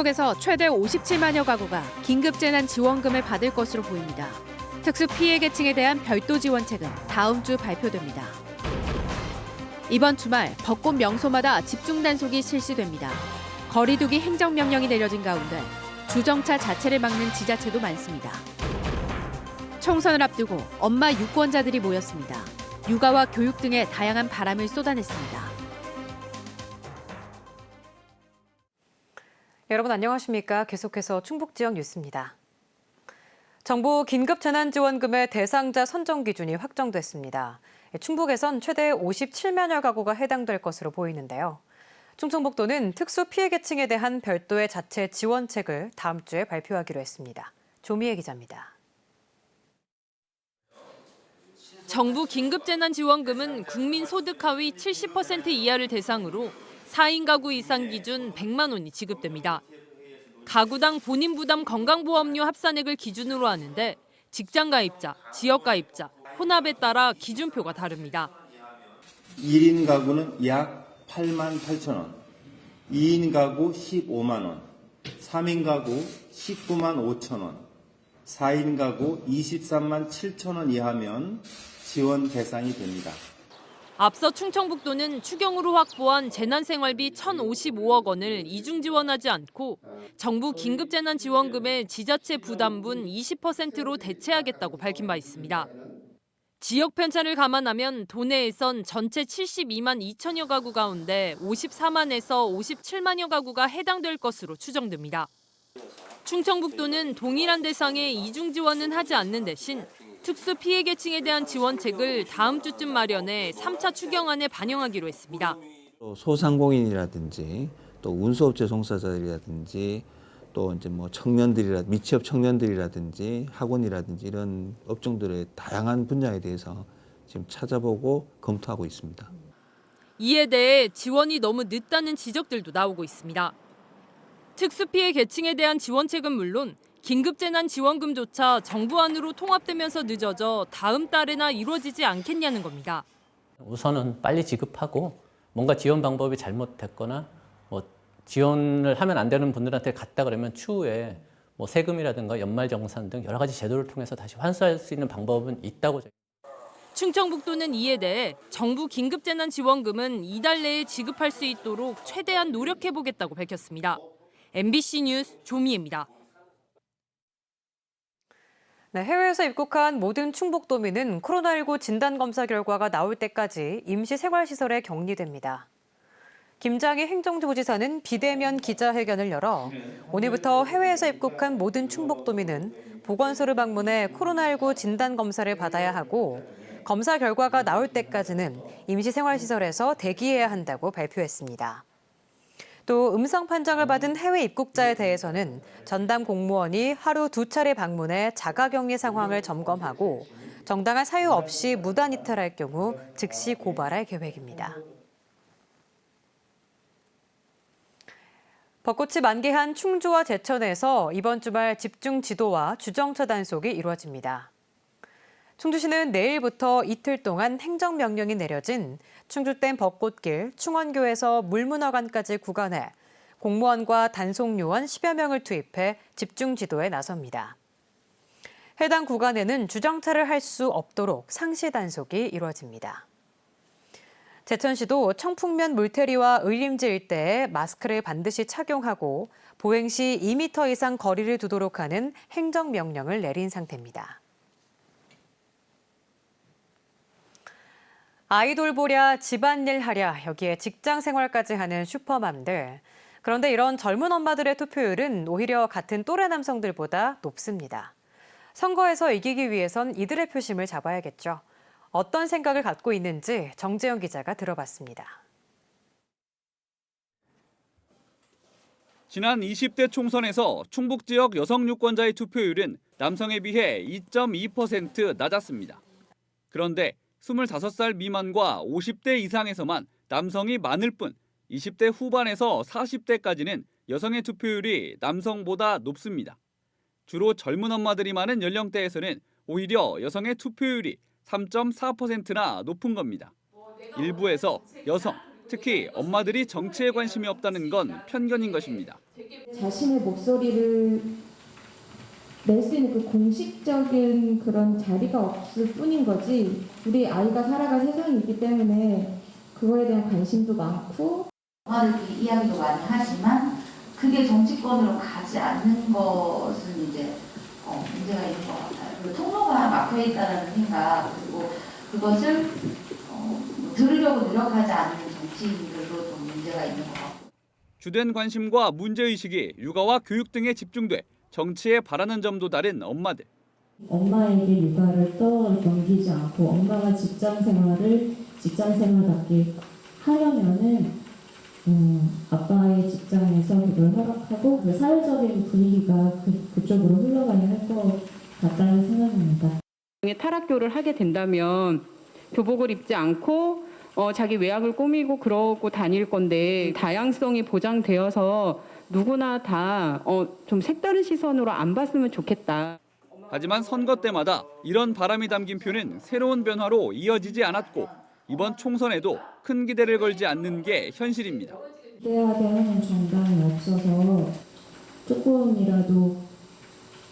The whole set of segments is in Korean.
충북에서 최대 57만여 가구가 긴급재난지원금을 받을 것으로 보입니다. 특수 피해 계층에 대한 별도 지원책은 다음 주 발표됩니다. 이번 주말 벚꽃 명소마다 집중 단속이 실시됩니다. 거리두기 행정명령이 내려진 가운데 주정차 자체를 막는 지자체도 많습니다. 총선을 앞두고 엄마 유권자들이 모였습니다. 육아와 교육 등에 다양한 바람을 쏟아냈습니다. 여러분 안녕하십니까? 계속해서 충북 지역 뉴스입니다. 정부 긴급재난지원금의 대상자 선정 기준이 확정됐습니다. 충북에선 최대 57만여 가구가 해당될 것으로 보이는데요. 충청북도는 특수 피해 계층에 대한 별도의 자체 지원책을 다음 주에 발표하기로 했습니다. 조미애 기자입니다. 정부 긴급재난지원금은 국민 소득 하위 70% 이하를 대상으로 4인 가구 이상 기준 100만 원이 지급됩니다. 가구당 본인 부담 건강보험료 합산액을 기준으로 하는데 직장 가입자, 지역 가입자, 혼합에 따라 기준표가 다릅니다. 1인 가구는 약 8만 8천 원, 2인 가구 15만 원, 3인 가구 19만 5천 원, 4인 가구 23만 7천 원 이하면 지원 대상이 됩니다. 앞서 충청북도는 추경으로 확보한 재난생활비 1,055억 원을 이중 지원하지 않고 정부 긴급재난지원금의 지자체 부담분 20%로 대체하겠다고 밝힌 바 있습니다. 지역 편차를 감안하면 도내에선 전체 72만 2천여 가구 가운데 54만에서 57만여 가구가 해당될 것으로 추정됩니다. 충청북도는 동일한 대상의 이중 지원은 하지 않는 대신 특수 피해 계층에 대한 지원책을 다음 주쯤 마련해 3차 추경안에 반영하기로 했습니다. 소상공인이라든지 또 운수업체 종사자들이라든지 또 이제 미취업 청년들이라든지 학원이라든지 이런 업종들의 다양한 분야에 대해서 지금 찾아보고 검토하고 있습니다. 이에 대해 지원이 너무 늦다는 지적들도 나오고 있습니다. 특수 피해 계층에 대한 지원책은 물론 긴급재난지원금조차 정부 안으로 통합되면서 늦어져 다음 달에나 이루어지지 않겠냐는 겁니다. 우선은 빨리 지급하고 뭔가 지원 방법이 잘못됐거나 지원을 하면 안 되는 분들한테 갔다 그러면 추후에 세금이라든가 연말정산 등 여러 가지 제도를 통해서 다시 환수할 수 있는 방법은 있다고. 충청북도는 이에 대해 정부 긴급재난지원금은 이달 내에 지급할 수 있도록 최대한 노력해보겠다고 밝혔습니다. MBC 뉴스 조미애입니다. 네, 해외에서 입국한 모든 충북도민은 코로나19 진단검사 결과가 나올 때까지 임시생활시설에 격리됩니다. 김장희 행정부지사는 비대면 기자회견을 열어 오늘부터 해외에서 입국한 모든 충북도민은 보건소를 방문해 코로나19 진단검사를 받아야 하고 검사 결과가 나올 때까지는 임시생활시설에서 대기해야 한다고 발표했습니다. 또 음성 판정을 받은 해외 입국자에 대해서는 전담 공무원이 하루 2차례 방문해 자가격리 상황을 점검하고 정당한 사유 없이 무단 이탈할 경우 즉시 고발할 계획입니다. 벚꽃이 만개한 충주와 제천에서 이번 주말 집중 지도와 주정차 단속이 이루어집니다. 충주시는 내일부터 이틀 동안 행정명령이 내려진 충주댐 벚꽃길 충원교에서 물문화관까지 구간에 공무원과 단속요원 10여 명을 투입해 집중 지도에 나섭니다. 해당 구간에는 주정차를 할 수 없도록 상시 단속이 이루어집니다. 제천시도 청풍면 물테리와 의림지 일대에 마스크를 반드시 착용하고 보행 시 2m 이상 거리를 두도록 하는 행정명령을 내린 상태입니다. 아이돌 보랴, 집안일 하랴, 여기에 직장 생활까지 하는 슈퍼맘들. 그런데 이런 젊은 엄마들의 투표율은 오히려 같은 또래 남성들보다 높습니다. 선거에서 이기기 위해선 이들의 표심을 잡아야겠죠. 어떤 생각을 갖고 있는지 정재영 기자가 들어봤습니다. 지난 20대 총선에서 충북 지역 여성 유권자의 투표율은 남성에 비해 2.2% 낮았습니다. 그런데 25살 미만과 50대 이상에서만 남성이 많을 뿐 20대 후반에서 40대까지는 여성의 투표율이 남성보다 높습니다. 주로 젊은 엄마들이 많은 연령대에서는 오히려 여성의 투표율이 3.4%나 높은 겁니다. 일부에서 여성, 특히 엄마들이 정치에 관심이 없다는 건 편견인 것입니다. 자신의 목소리를 낼 수 있는 그 공식적인 그런 자리가 없을 뿐인 거지, 우리 아이가 살아갈 세상이 있기 때문에 그거에 대한 관심도 많고 이야기도 많이 하지만 그게 정치권으로 가지 않는 것은 이제 문제가 있는 것 같아요. 그 통로가 막혀 있다는 생각, 그리고 그것을 들으려고 노력하지 않는 정치인들도 좀 문제가 있는 것 같고. 주된 관심과 문제의식이 육아와 교육 등에 집중돼 정치에 바라는 점도 다른 엄마들. 엄마에게 육아를 떠넘기지 않고 엄마가 직장생활답게 하려면은 아빠의 직장에서 그걸 허락하고 그 사회적인 분위기가 그쪽으로 흘러가야 할 것 같다는 생각입니다. 탈학교를 하게 된다면 교복을 입지 않고 자기 외양을 꾸미고 그러고 다닐 건데, 다양성이 보장되어서 누구나 다 좀 색다른 시선으로 안 봤으면 좋겠다. 하지만 선거 때마다 이런 바람이 담긴 표는 새로운 변화로 이어지지 않았고 이번 총선에도 큰 기대를 걸지 않는 게 현실입니다. 기대하는 정당이 없어서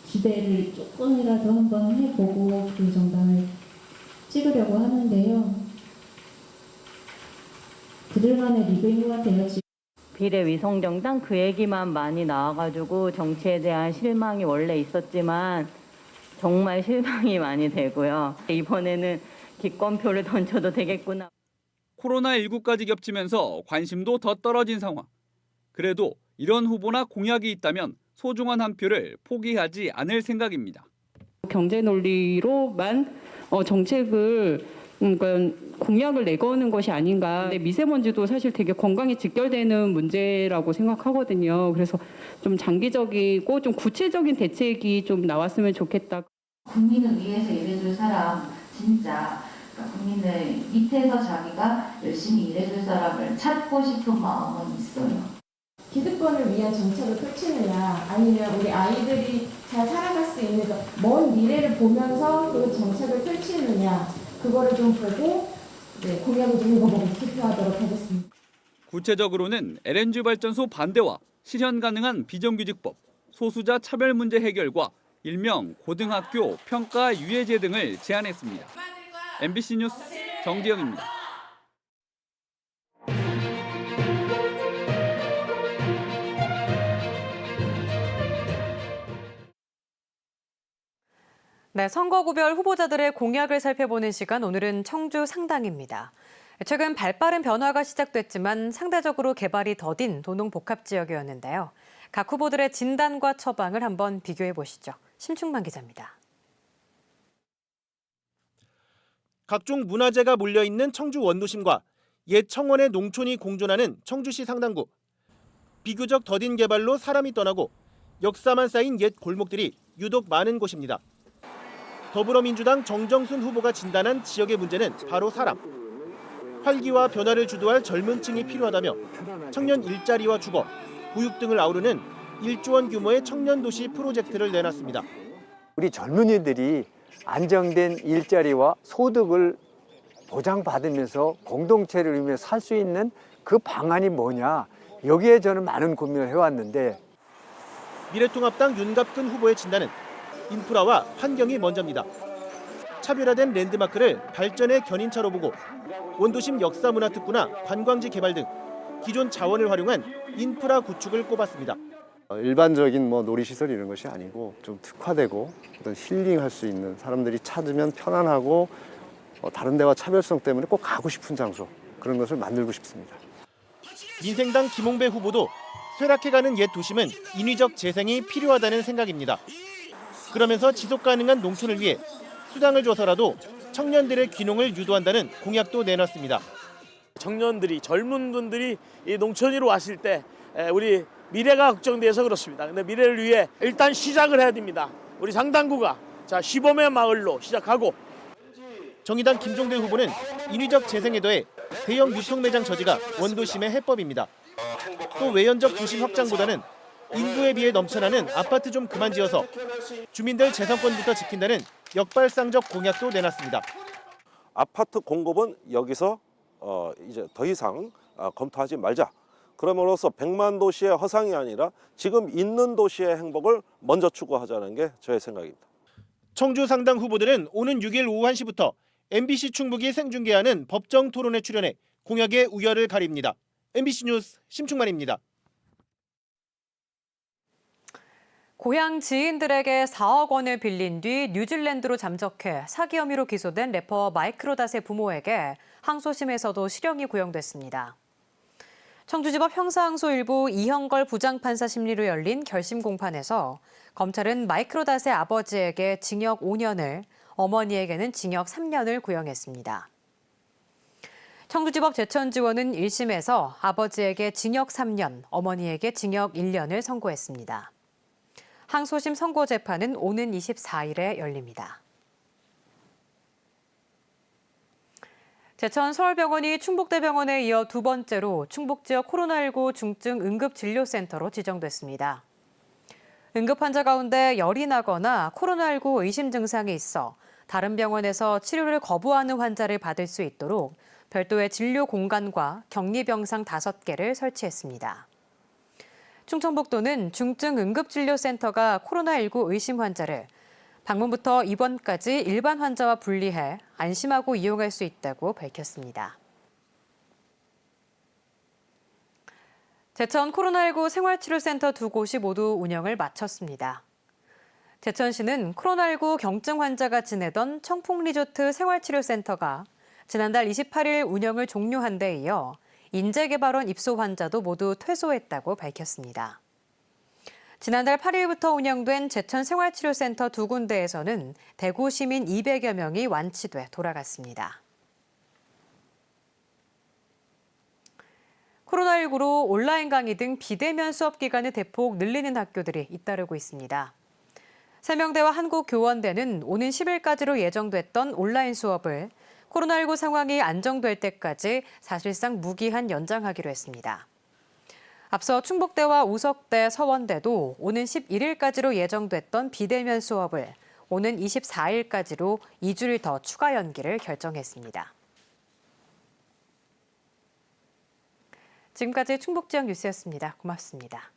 기대를 조금이라도 한번 해보고 그 정당을 찍으려고 하는데요. 그들만의 리그인 것 같아요. 비례위성정당 그 얘기만 많이 나와가지고 정치에 대한 실망이 원래 있었지만 정말 실망이 많이 되고요. 이번에는 기권표를 던져도 되겠구나. 코로나19까지 겹치면서 관심도 더 떨어진 상황. 그래도 이런 후보나 공약이 있다면 소중한 한 표를 포기하지 않을 생각입니다. 경제 논리로만 정책을 공약을 내거는 것이 아닌가. 미세먼지도 사실 되게 건강에 직결되는 문제라고 생각하거든요. 그래서 좀 장기적이고 좀 구체적인 대책이 좀 나왔으면 좋겠다. 국민을 위해서 일해줄 사람, 진짜 국민들 밑에서 자기가 열심히 일해줄 사람을 찾고 싶은 마음은 있어요. 기득권을 위한 정책을 펼치느냐, 아니면 우리 아이들이 잘 살아갈 수 있는 먼 미래를 보면서 그 정책을 펼치느냐, 그거를 좀 보고 공약을 좀 읽어보고 투표하도록 하겠습니다. 구체적으로는 LNG 발전소 반대와 실현 가능한 비정규직법, 소수자 차별 문제 해결과 일명 고등학교 평가 유예제 등을 제안했습니다. MBC 뉴스 정지영입니다. 네, 선거구별 후보자들의 공약을 살펴보는 시간, 오늘은 청주 상당입니다. 최근 발빠른 변화가 시작됐지만 상대적으로 개발이 더딘 도농복합지역이었는데요. 각 후보들의 진단과 처방을 한번 비교해 보시죠. 심충만 기자입니다. 각종 문화재가 몰려있는 청주 원도심과 옛 청원의 농촌이 공존하는 청주시 상당구. 비교적 더딘 개발로 사람이 떠나고 역사만 쌓인 옛 골목들이 유독 많은 곳입니다. 더불어민주당 정정순 후보가 진단한 지역의 문제는 바로 사람. 활기와 변화를 주도할 젊은 층이 필요하다며 청년 일자리와 주거, 보육 등을 아우르는 1조 원 규모의 청년도시 프로젝트를 내놨습니다. 우리 젊은이들이 안정된 일자리와 소득을 보장받으면서 공동체를 이루며 살 수 있는 그 방안이 뭐냐, 여기에 저는 많은 고민을 해왔는데, 미래통합당 윤갑근 후보의 진단은 인프라와 환경이 먼저입니다. 차별화된 랜드마크를 발전의 견인차로 보고 원도심 역사문화특구나 관광지 개발 등 기존 자원을 활용한 인프라 구축을 꼽았습니다. 일반적인 놀이시설 이런 것이 아니고 좀 특화되고 어떤 힐링할 수 있는, 사람들이 찾으면 편안하고 다른 데와 차별성 때문에 꼭 가고 싶은 장소, 그런 것을 만들고 싶습니다. 민생당 김홍배 후보도 쇠락해가는 옛 도심은 인위적 재생이 필요하다는 생각입니다. 그러면서 지속 가능한 농촌을 위해 수당을 줘서라도 청년들의 귀농을 유도한다는 공약도 내놨습니다. 청년들이, 젊은 분들이 이 농촌으로 왔을 때 우리 미래가 걱정돼서 그렇습니다. 근데 미래를 위해 일단 시작을 해야 됩니다. 우리 상당구가 시범의 마을로 시작하고. 정의당 김종대 후보는 인위적 재생에 더해 대형 유통매장 저지가 원도심의 해법입니다. 또 외연적 도심 확장보다는 인구에 비해 넘쳐나는 아파트 좀 그만 지어서 주민들 재산권부터 지킨다는 역발상적 공약도 내놨습니다. 아파트 공급은 여기서 이제 더 이상 검토하지 말자. 그럼으로써 100만 도시의 허상이 아니라 지금 있는 도시의 행복을 먼저 추구하자는 게 저의 생각입니다. 청주 상당 후보들은 오는 6일 오후 1시부터 MBC 충북이 생중계하는 법정 토론에 출연해 공약의 우열을 가립니다. MBC 뉴스 심충만입니다. 고향 지인들에게 4억 원을 빌린 뒤 뉴질랜드로 잠적해 사기 혐의로 기소된 래퍼 마이크로닷의 부모에게 항소심에서도 실형이 구형됐습니다. 청주지법 형사항소 1부 이형걸 부장판사 심리로 열린 결심 공판에서 검찰은 마이크로닷의 아버지에게 징역 5년을, 어머니에게는 징역 3년을 구형했습니다. 청주지법 제천지원은 1심에서 아버지에게 징역 3년, 어머니에게 징역 1년을 선고했습니다. 항소심 선고 재판은 오는 24일에 열립니다. 제천 서울병원이 충북대병원에 이어 두 번째로 충북 지역 코로나19 중증 응급진료센터로 지정됐습니다. 응급 환자 가운데 열이 나거나 코로나19 의심 증상이 있어 다른 병원에서 치료를 거부하는 환자를 받을 수 있도록 별도의 진료 공간과 격리병상 5개를 설치했습니다. 충청북도는 중증 응급진료센터가 코로나19 의심 환자를 방문부터 입원까지 일반 환자와 분리해 안심하고 이용할 수 있다고 밝혔습니다. 제천 코로나19 생활치료센터 두 곳이 모두 운영을 마쳤습니다. 제천시는 코로나19 경증 환자가 지내던 청풍리조트 생활치료센터가 지난달 28일 운영을 종료한 데 이어 인재개발원 입소 환자도 모두 퇴소했다고 밝혔습니다. 지난달 8일부터 운영된 제천 생활치료센터 두 군데에서는 대구 시민 200여 명이 완치돼 돌아갔습니다. 코로나19로 온라인 강의 등 비대면 수업 기간을 대폭 늘리는 학교들이 잇따르고 있습니다. 세명대와 한국교원대는 오는 10일까지로 예정됐던 온라인 수업을 코로나19 상황이 안정될 때까지 사실상 무기한 연장하기로 했습니다. 앞서 충북대와 우석대, 서원대도 오는 11일까지로 예정됐던 비대면 수업을 오는 24일까지로 2주일 더 추가 연기를 결정했습니다. 지금까지 충북 지역 뉴스였습니다. 고맙습니다.